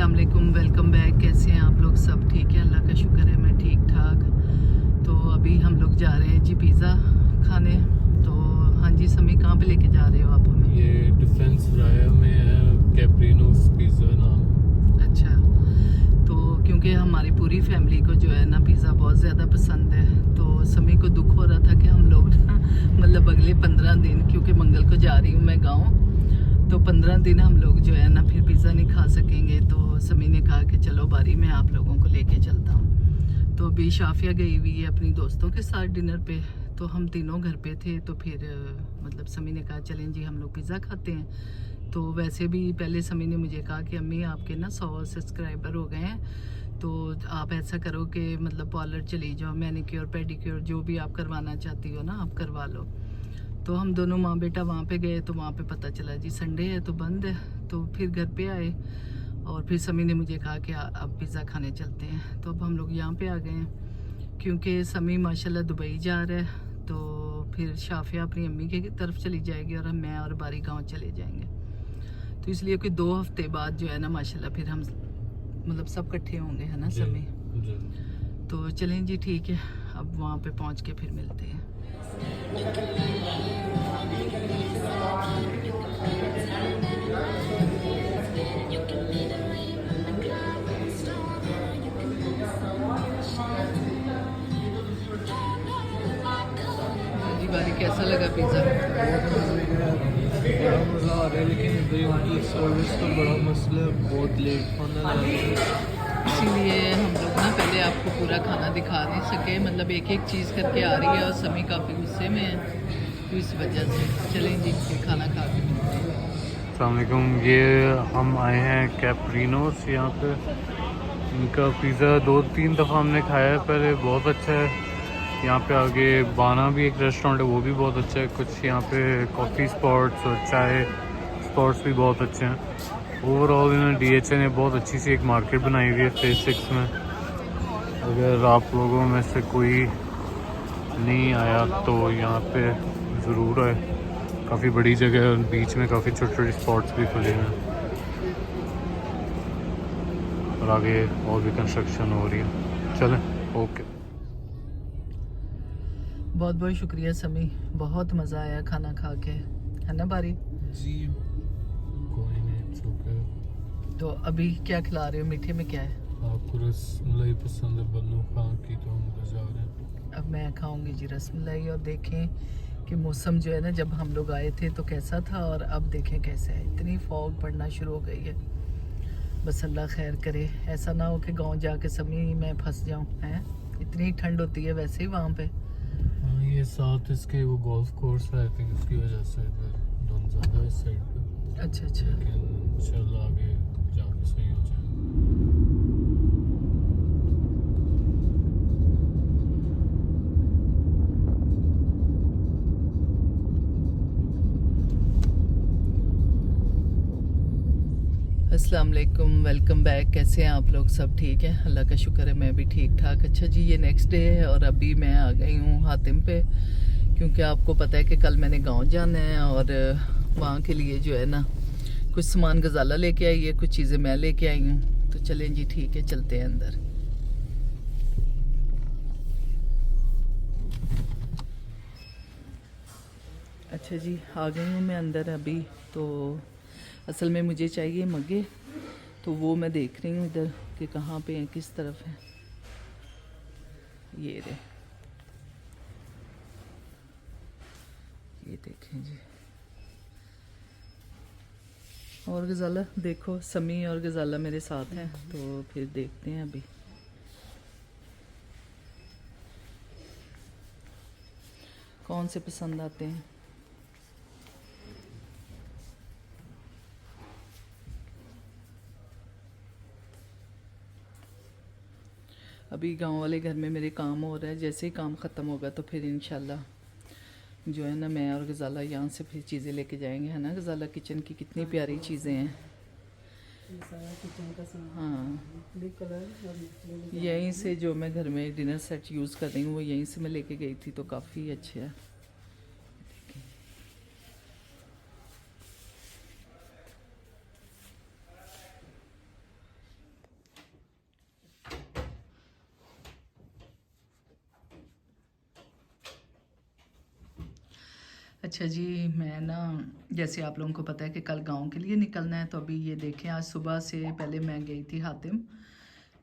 अस्सलाम वालेकुम, welcome back. कैसे हैं आप लोग? सब ठीक है, अल्लाह का शुक्र है, मैं ठीक ठाक। तो अभी हम लोग जा रहे हैं जी पिज़्ज़ा खाने। तो हाँ जी समी, कहाँ पे लेके जा रहे हो आप हमें? ये डिफेंस राया में है, कैप्रिनोस पिज़्ज़ा नाम। अच्छा, तो क्योंकि हमारी पूरी फैमिली को जो है ना पिज़्ज़ा बहुत ज़्यादा पसंद है, तो समी को दुख हो रहा था कि हम लोग ना मतलब अगले 15 दिन, क्योंकि मंगल को जा रही हूँ मैं गाँव, तो 15 दिन हम लोग जो है ना फिर पिज़्ज़ा नहीं खा सकेंगे। तो समी ने कहा कि चलो बारी मैं आप लोगों को लेके चलता हूँ। तो अभी शाफिया गई हुई है अपनी दोस्तों के साथ डिनर पे, तो हम तीनों घर पे थे। तो फिर मतलब समी ने कहा चलें जी हम लोग पिज़्ज़ा खाते हैं। तो वैसे भी पहले समी ने मुझे कहा कि अम्मी आपके ना 100 सब्सक्राइबर हो गए हैं, तो आप ऐसा करो कि मतलब पार्लर चली जाओ, मैनिक्योर पेडिक्योर जो भी आप करवाना चाहती हो ना आप करवा लो। तो हम दोनों माँ बेटा वहाँ पे गए, तो वहाँ पे पता चला जी संडे है तो बंद है। तो फिर घर पे आए और फिर समी ने मुझे कहा कि अब पिज़्ज़ा खाने चलते हैं। तो अब हम लोग यहाँ पे आ गए हैं क्योंकि समी माशाल्लाह दुबई जा रहा है। तो फिर शाफिया अपनी अम्मी की तरफ चली जाएगी और मैं और बारी गाँव चले जाएंगे। तो इसलिए कि 2 हफ्ते बाद जो है ना माशाल्लाह फिर हम मतलब सब इकट्ठे होंगे, है ना समी? जी। तो चलें जी ठीक है, अब वहाँ पे पहुँच के फिर मिलते हैं। जी बारी, कैसा लगा पिज़्ज़ा? बड़ा मज़ा आ रहा है, लेकिन इधर उनकी सर्विस का बड़ा मसला है, बहुत लेट खाना ला रहे हैं। इसीलिए हम लोग ना पहले आपको पूरा खाना दिखा नहीं सके, मतलब एक एक चीज़ करके आ रही है और समी काफ़ी गुस्से में है, तो इस वजह से। चलें जी फिर खाना खा के मिलते हैं। अस्सलाम वालेकुम, ये हम आए हैं कैप्रिनोस। यहाँ पे इनका पिज़्ज़ा 2-3 दफ़ा हमने खाया है पहले, बहुत अच्छा है। यहाँ पे आगे बाना भी एक रेस्टोरेंट है, वो भी बहुत अच्छा है। कुछ यहाँ पे कॉफ़ी स्पॉट्स और चाय स्पॉट्स भी बहुत अच्छे हैं। ओवरऑल इन्होंने DHA ने बहुत अच्छी सी एक मार्केट बनाई हुई है फेज़ 6 में। अगर आप लोगों में से कोई नहीं आया तो यहाँ पे ज़रूर आए, काफ़ी बड़ी जगह है और बीच में काफ़ी छोटे छोटे स्पॉट्स भी खुले हैं और आगे और भी कंस्ट्रक्शन हो रही है। चलें, ओके। बहुत बहुत शुक्रिया समी, बहुत मज़ा आया खाना खा के, है ना बारी? जी, कोई नहीं, इट्स ओके। तो अभी क्या खिला रहे हो? मीठे में क्या है? आपको रसमलाई पसंद है बन्नू खां की, तो हम उधर जा रहे हैं। अब मैं खाऊंगी जी रसमलाई। और देखें कि मौसम जो है ना जब हम लोग आए थे तो कैसा था और अब देखें कैसा है। इतनी फॉग पड़ना शुरू हो गई है, बस अल्लाह खैर करे, ऐसा ना हो कि गांव जाके समी मैं फंस जाऊं। हैं, इतनी ठंड होती है वैसे ही वहाँ पे। हाँ, ये साथ इसके वो गोल्फ कोर्स है, आई थिंक उसकी वजह से इधर धुंध ज़्यादा है इस साइड पे, अच्छा अच्छा। लेकिन इंशाल्लाह आगे जाके सही हो जाए। अस्सलाम वालेकुम, वेलकम बैक। कैसे हैं आप लोग? सब ठीक है, अल्लाह का शुक्र है, मैं भी ठीक ठाक। अच्छा जी, ये नेक्स्ट डे है और अभी मैं आ गई हूँ हातिम पे, क्योंकि आपको पता है कि कल मैंने गांव जाना है और वहाँ के लिए जो है ना कुछ सामान गजाला लेके आई है, कुछ चीज़ें मैं लेके आई हूँ। तो चलें जी ठीक है, चलते हैं अंदर। अच्छा जी, आ गई हूँ मैं अंदर अभी। तो असल में मुझे चाहिए मग्गे, तो वो मैं देख रही हूँ इधर कि कहाँ पे हैं, किस तरफ है। ये रे, ये देखें जी। और गजाला देखो, समी और गजाला मेरे साथ हैं, तो फिर देखते हैं अभी कौन से पसंद आते हैं। अभी गांव वाले घर में मेरे काम हो रहा है, जैसे ही काम ख़त्म होगा तो फिर इंशाल्लाह जो है ना मैं और गजाला यहाँ से फिर चीज़ें लेके जाएंगे, है ना गजाला? किचन की कितनी प्यारी चीज़ें हैं। किचन का हाँ, ब्लैक कलर और यहीं से जो मैं घर में डिनर सेट यूज़ कर रही हूँ वो यहीं से मैं लेके गई थी, तो काफ़ी अच्छे है। अच्छा जी, मैं ना जैसे आप लोगों को पता है कि कल गांव के लिए निकलना है, तो अभी ये देखें आज सुबह से पहले मैं गई थी हातिम,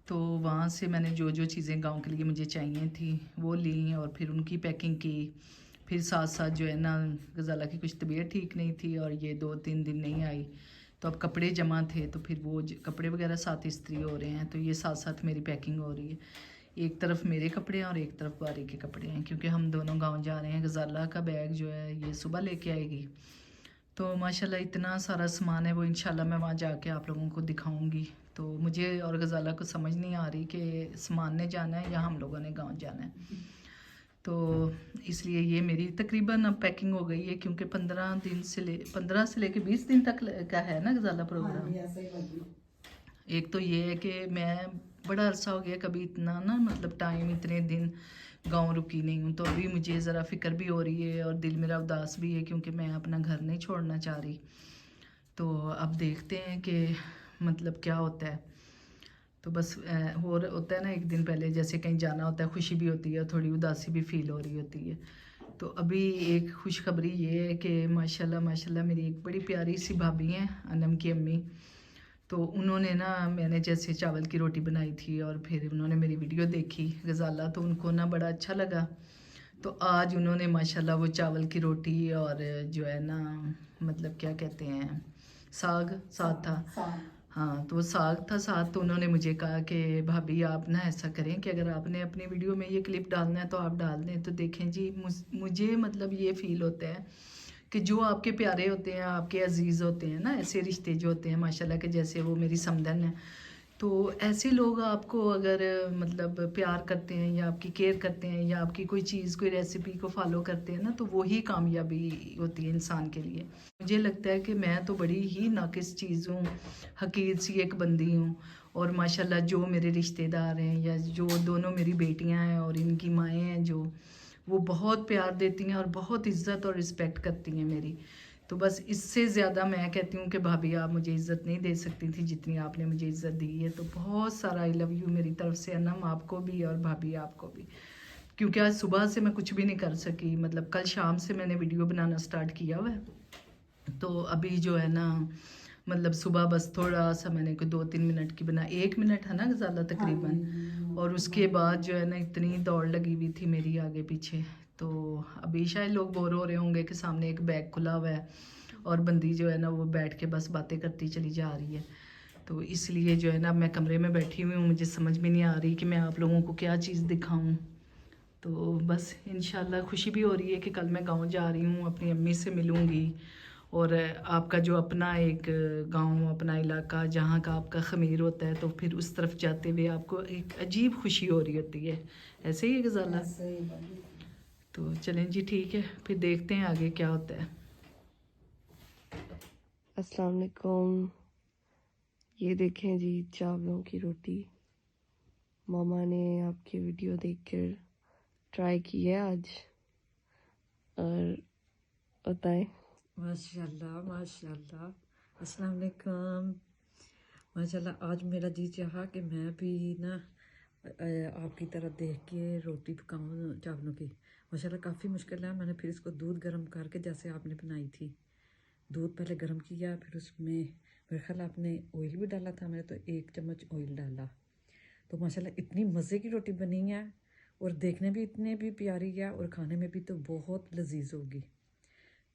तो वहाँ से मैंने जो जो चीज़ें गांव के लिए मुझे चाहिए थी वो ली और फिर उनकी पैकिंग की। फिर साथ साथ जो है ना गज़ाला की कुछ तबीयत ठीक नहीं थी और ये 2-3 दिन नहीं आई, तो अब कपड़े जमा थे तो फिर वो कपड़े वगैरह साथ इस्त्री हो रहे हैं, तो ये साथ साथ मेरी पैकिंग हो रही है। एक तरफ मेरे कपड़े हैं और एक तरफ बारी के कपड़े हैं, क्योंकि हम दोनों गांव जा रहे हैं। गज़ाला का बैग जो है ये सुबह लेके आएगी, तो माशाल्लाह इतना सारा सामान है, वो इंशाल्लाह मैं वहाँ जाके आप लोगों को दिखाऊंगी। तो मुझे और गज़ाला को समझ नहीं आ रही कि सामान ने जाना है या हम लोगों ने गांव जाना है, तो इसलिए ये मेरी तकरीबन अब पैकिंग हो गई है, क्योंकि 15 से लेके 20 दिन तक का है ना गज़ाला प्रोग्राम। हाँ, ऐसे ही लगी। एक तो ये है कि मैं बड़ा अरसा हो गया कभी इतना ना मतलब टाइम इतने दिन गांव रुकी नहीं हूँ, तो अभी मुझे ज़रा फ़िक्र भी हो रही है और दिल मेरा उदास भी है, क्योंकि मैं अपना घर नहीं छोड़ना चाह रही। तो अब देखते हैं कि मतलब क्या होता है। तो बस और होता है ना, एक दिन पहले जैसे कहीं जाना होता है, खुशी भी होती है, थोड़ी उदासी भी फील हो रही होती है। तो अभी एक खुशखबरी ये है कि माशाल्लाह माशाल्लाह मेरी एक बड़ी प्यारी सी भाभी हैं, अनम की अम्मी, तो उन्होंने ना मैंने जैसे चावल की रोटी बनाई थी और फिर उन्होंने मेरी वीडियो देखी गज़ाला, तो उनको ना बड़ा अच्छा लगा। तो आज उन्होंने माशाल्लाह वो चावल की रोटी और जो है ना मतलब क्या कहते हैं साग साग था, हाँ तो वो साग था साथ। तो उन्होंने मुझे कहा कि भाभी आप ना ऐसा करें कि अगर आपने अपनी वीडियो में ये क्लिप डालना है तो आप डाल दें। तो देखें जी मुझे मतलब ये फील होता है कि जो आपके प्यारे होते हैं, आपके अजीज़ होते हैं ना, ऐसे रिश्ते जो होते हैं माशाल्लाह के, जैसे वो मेरी समधन है, तो ऐसे लोग आपको अगर मतलब प्यार करते हैं या आपकी केयर करते हैं या आपकी कोई चीज़ कोई रेसिपी को फॉलो करते हैं ना, तो वही कामयाबी होती है इंसान के लिए। मुझे लगता है कि मैं तो बड़ी ही नाकिस चीज़ हूँ, हकीर सी एक बंदी हूँ, और माशाल्लाह जो मेरे रिश्तेदार हैं या जो दोनों मेरी बेटियाँ हैं और इनकी माएँ हैं, जो वो बहुत प्यार देती हैं और बहुत इज़्ज़त और रिस्पेक्ट करती हैं मेरी। तो बस इससे ज़्यादा मैं कहती हूँ कि भाभी आप मुझे इज़्ज़त नहीं दे सकती थी जितनी आपने मुझे इज़्ज़त दी है। तो बहुत सारा आई लव यू मेरी तरफ से अनम आपको भी और भाभी आपको भी, क्योंकि आज सुबह से मैं कुछ भी नहीं कर सकी, मतलब कल शाम से मैंने वीडियो बनाना स्टार्ट किया हुआ है, तो अभी जो है ना मतलब सुबह बस थोड़ा सा मैंने कोई 2-3 मिनट की बना, 1 मिनट है ना ज़्यादा तकरीबन, और उसके बाद जो है ना इतनी दौड़ लगी हुई थी मेरी आगे पीछे। तो अभी शायद लोग बोर हो रहे होंगे कि सामने एक बैग खुला हुआ है और बंदी जो है ना वो बैठ के बस बातें करती चली जा रही है। तो इसलिए जो है ना मैं कमरे में बैठी हुई हूँ, मुझे समझ में नहीं आ रही कि मैं आप लोगों को क्या चीज़ दिखाऊं। तो बस इंशाल्लाह खुशी भी हो रही है कि कल मैं गांव जा रही हूँ, अपनी अम्मी से मिलूँगी, और आपका जो अपना एक गांव अपना इलाका जहाँ का आपका खमीर होता है, तो फिर उस तरफ जाते हुए आपको एक अजीब खुशी हो रही होती है। ऐसे ही है गज़ाला। ऐसे ही लगी। तो चलें जी ठीक है, फिर देखते हैं आगे क्या होता है। अस्सलाम वालेकुम। ये देखें जी चावलों की रोटी, मामा ने आपकी वीडियो देखकर ट्राई की है आज, और बताएं। माशाल्लाह माशाल्लाह, अस्सलाम वालेकुम। माशाल्लाह आज मेरा जी चाहा कि मैं भी ना आपकी तरह देख के रोटी पकाऊँ चावलों की। माशाल्लाह काफ़ी मुश्किल है। मैंने फिर इसको दूध गर्म करके जैसे आपने बनाई थी, दूध पहले गर्म किया, फिर उसमें मेरे ख्याल आपने ऑयल भी डाला था, मैंने तो 1 चम्मच ऑयल डाला। तो माशाल्लाह इतनी मज़े की रोटी बनी है और देखने भी इतने भी प्यारी है और खाने में भी तो बहुत लजीज होगी।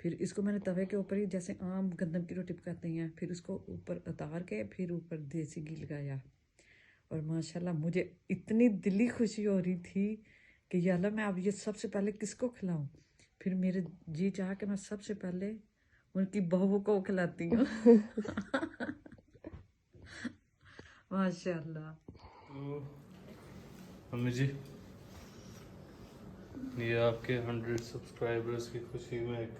फिर इसको मैंने तवे के ऊपर ही जैसे आम गंदम की रोटी पकाते हैं, फिर उसको ऊपर उतार के फिर ऊपर देसी घी लगाया, और माशाल्लाह मुझे इतनी दिली खुशी हो रही थी कि या अल्लाह मैं अब ये सबसे पहले किसको खिलाऊं। फिर मेरे जी चाहा कि मैं सबसे पहले उनकी बहू को खिलाती हूँ। माशाल्लाह। तो अम्मी जी, ये आपके 100 सब्सक्राइबर्स की खुशी में एक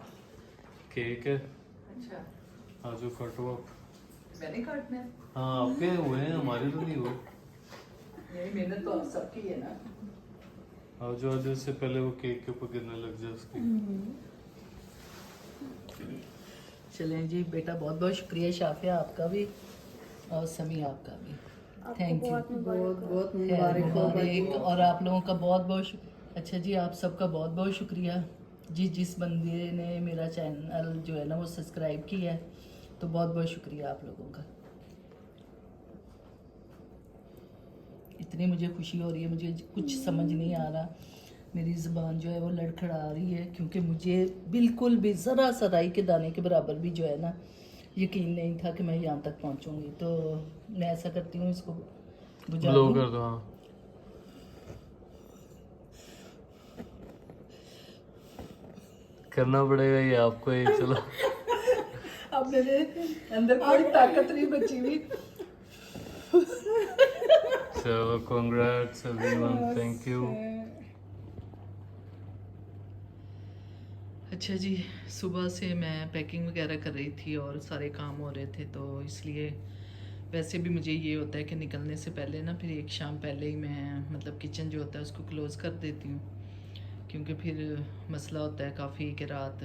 केक है। अच्छा, हाँ जो काटो आप। मैंने काटना है? हाँ आपके हुए हैं, हमारे तो नहीं हुए। यही मेहनत तो आप सबकी है ना। हाँ जो आज से पहले वो केक के ऊपर गिरने लग जाए उसकी। चलें जी बेटा, बहुत बहुत शुक्रिया शाफिया आपका भी और समी आपका भी, थैंक यू। बहुत बहुत खैर मुबारक हो मुबारक, और आप लोगों का बहुत बहुत अच्छा जी आप सबका बहुत बहुत शुक्रिया जिस बंदे ने मेरा चैनल जो है ना वो सब्सक्राइब किया है, तो बहुत बहुत शुक्रिया आप लोगों का। इतनी मुझे खुशी हो रही है, मुझे कुछ समझ नहीं आ रहा, मेरी ज़ुबान जो है वो लड़खड़ा रही है, क्योंकि मुझे बिल्कुल भी ज़रा सा राई के दाने के बराबर भी जो है ना यकीन नहीं था कि मैं यहाँ तक पहुँचूँगी। तो मैं ऐसा करती हूँ, इसको बुझा ब्लो दूँ। कर दो। हाँ, करना पड़ेगा ये आपको, ये चलो। अब मेरे अंदर कोई ताकत नहीं बची हुई। चलो, congrats everyone, thank you। अच्छा जी, सुबह से मैं पैकिंग वगैरह कर रही थी और सारे काम हो रहे थे, तो इसलिए वैसे भी मुझे ये होता है कि निकलने से पहले ना फिर एक शाम पहले ही मैं मतलब किचन जो होता है उसको क्लोज़ कर देती हूँ, क्योंकि फिर मसला होता है काफ़ी कि रात